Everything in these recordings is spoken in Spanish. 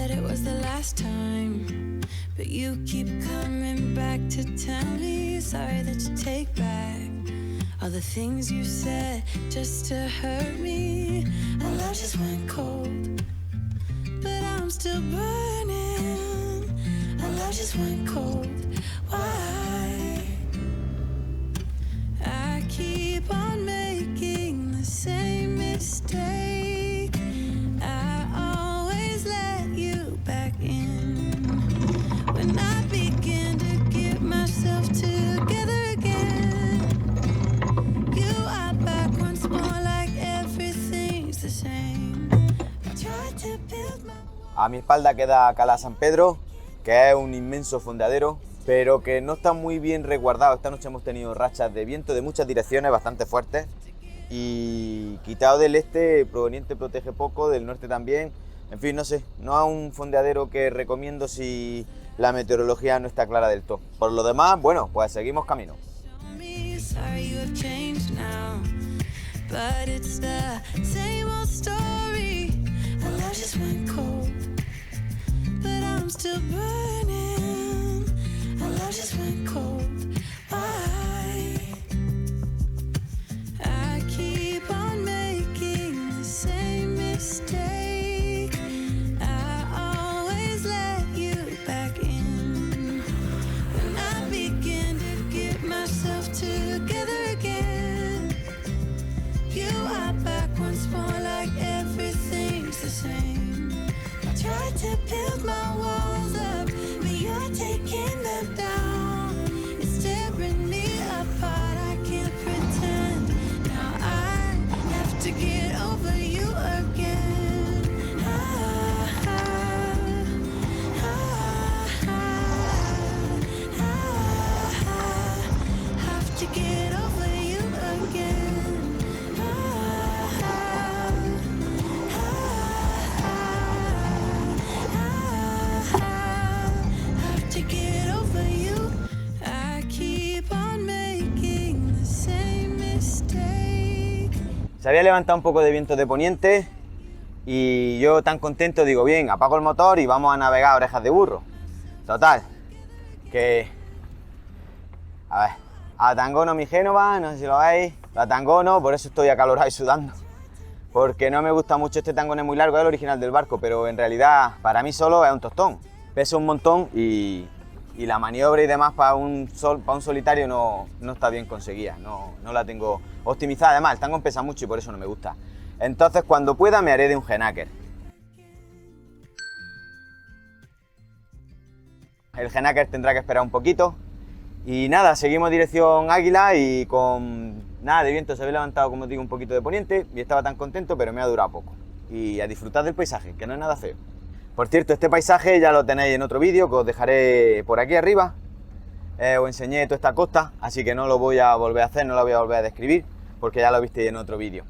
said it was the last time, but you keep coming back to tell me sorry that you take back all the things you said just to hurt me. Our love just went cold, but I'm still burning. Our love just went cold. Why? I keep on making the same mistake. I always let you back in. When I begin to get myself together again, you are back once more like everything's the same. I tried to build my... A mi espalda queda Cala San Pedro, que es un inmenso fondeadero, pero que no está muy bien resguardado. Esta noche hemos tenido rachas de viento de muchas direcciones bastante fuertes y quitado del este, proveniente protege poco, del norte también. En fin, no sé, no es un fondeadero que recomiendo si la meteorología no está clara del todo. Por lo demás, bueno, pues seguimos camino. To build my walls up, but you're taking them down. It's tearing me apart, I can't pretend. Now I have to get over you again. Have to get over you again. Se había levantado un poco de viento de poniente y yo tan contento digo, bien, apago el motor y vamos a navegar a orejas de burro. Total, que... A ver, atangono mi Génova, no sé si lo veis, lo atangono, por eso estoy acalorado y sudando. Porque no me gusta mucho este tangón, es muy largo, es el original del barco, pero en realidad para mí solo es un tostón. Pesa un montón y la maniobra y demás para un solitario no está bien conseguida, no la tengo optimizada. Además, el tangón pesa mucho y por eso no me gusta. Entonces, cuando pueda, me haré de un Genaker. El Genaker tendrá que esperar un poquito. Y nada, seguimos dirección Águila y con nada de viento se había levantado, como os digo, un poquito de poniente y estaba tan contento, pero me ha durado poco. Y a disfrutar del paisaje, que no es nada feo. Por cierto, este paisaje ya lo tenéis en otro vídeo que os dejaré por aquí arriba. Os enseñé toda esta costa, así que no lo voy a volver a hacer, no lo voy a volver a describir, porque ya lo visteis en otro vídeo.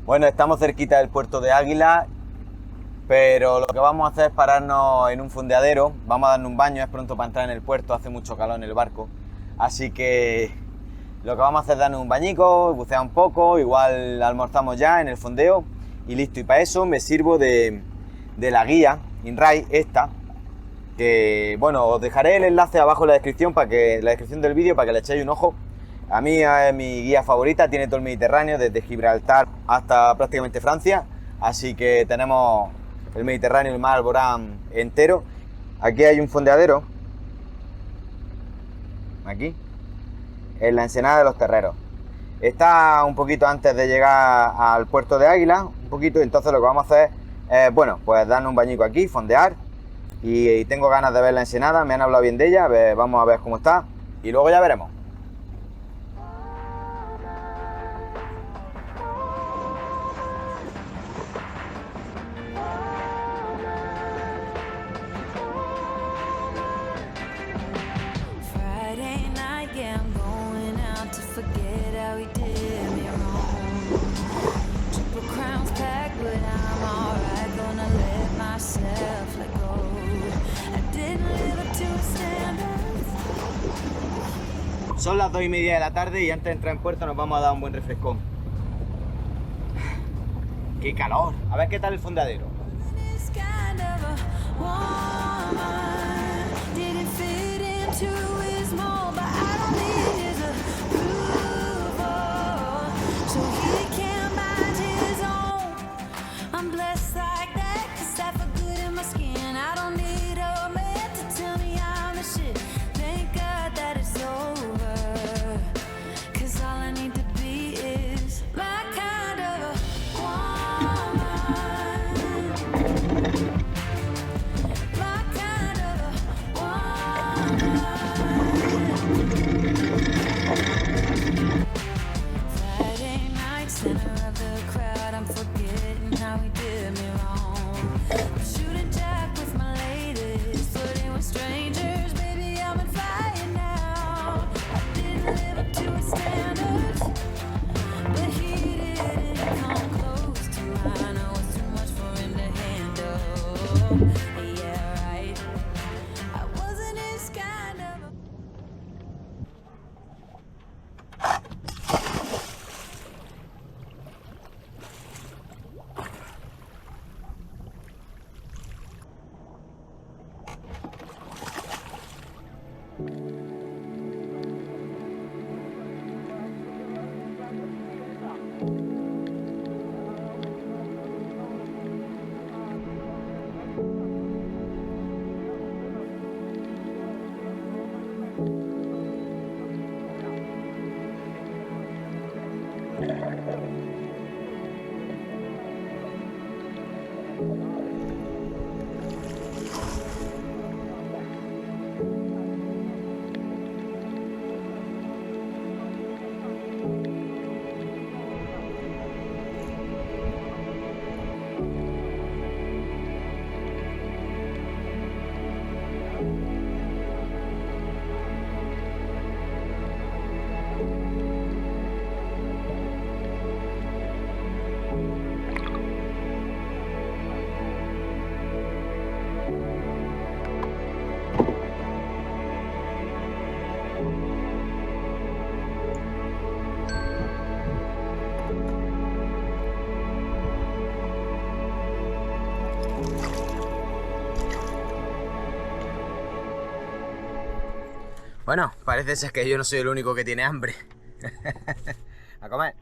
Bueno, estamos cerquita del puerto de Águila, pero lo que vamos a hacer es pararnos en un fondeadero. Vamos a darnos un baño, es pronto para entrar en el puerto, hace mucho calor en el barco. Así que lo que vamos a hacer es darnos un bañico, bucear un poco, igual almorzamos ya en el fondeo. Y listo, y para eso me sirvo de la guía Inray, esta, que bueno, os dejaré el enlace abajo en la descripción, del vídeo, para que le echéis un ojo. A mí es mi guía favorita, tiene todo el Mediterráneo, desde Gibraltar hasta prácticamente Francia, así que tenemos el Mediterráneo y el mar Alborán entero. Aquí hay un fondeadero, aquí, en la ensenada de los Terreros. Está un poquito antes de llegar al puerto de Águila, un poquito, entonces lo que vamos a hacer es, bueno, pues darnos un bañico aquí, fondear, y tengo ganas de ver la ensenada, me han hablado bien de ella, vamos a ver cómo está, y luego ya veremos. Son las 2:30 de la tarde y antes de entrar en puerto nos vamos a dar un buen refrescón. ¡Qué calor! A ver qué tal el fondeadero. woman. Didn't fit into his mold, but I don't need his approval, so he can't mind his own. I'm blessed like that, 'cause I feel good in my skin. I don't need a man to tell me I'm the shit. Thank God that it's over, 'cause all I need to be is my kind of a woman. My kind of a woman. Friday night, center of the crowd, I'm forgetting how he did me wrong. I'm shooting jack with my ladies, flirting with strangers, baby, I'm on fire now. I didn't live up to his standards, but he didn't come close to mine. I was too much for him to handle. Yeah, right. I wasn't his kind of a Bueno, parece ser que yo no soy el único que tiene hambre. A comer.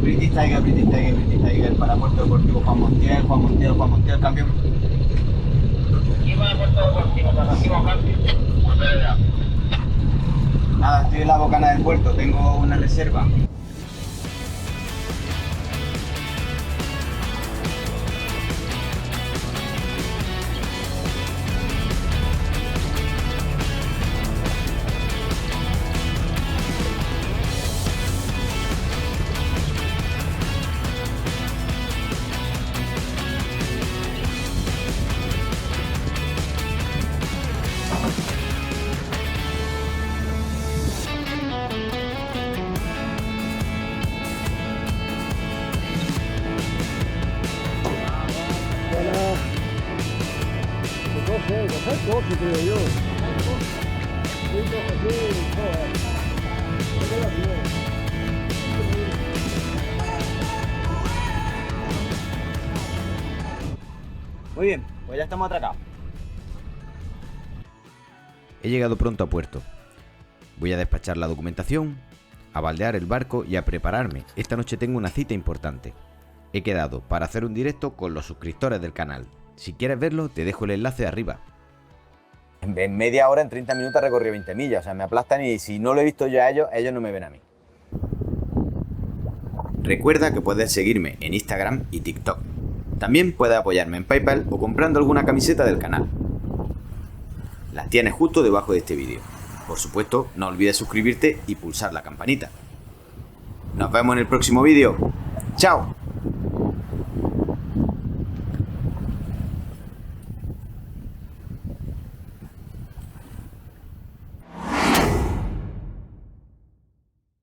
British Tiger, British Tiger, British Tiger para Puerto Deportivo Juan Montiel, cambio. Aquí va Puerto Deportivo, pasativo cambio. Nada, estoy en la bocana del puerto, tengo una reserva. coche, creo yo. Sí, joder. Muy bien, pues ya estamos atracados. He llegado pronto a puerto. Voy a despachar la documentación, a baldear el barco y a prepararme. Esta noche tengo una cita importante. He quedado para hacer un directo con los suscriptores del canal. Si quieres verlo, te dejo el enlace arriba. En media hora, en 30 minutos recorrí 20 millas. O sea, me aplastan y si no lo he visto yo a ellos, ellos no me ven a mí. Recuerda que puedes seguirme en Instagram y TikTok. También puedes apoyarme en PayPal o comprando alguna camiseta del canal. Las tienes justo debajo de este vídeo. por supuesto, no olvides suscribirte y pulsar la campanita. Nos vemos en el próximo vídeo. ¡Chao!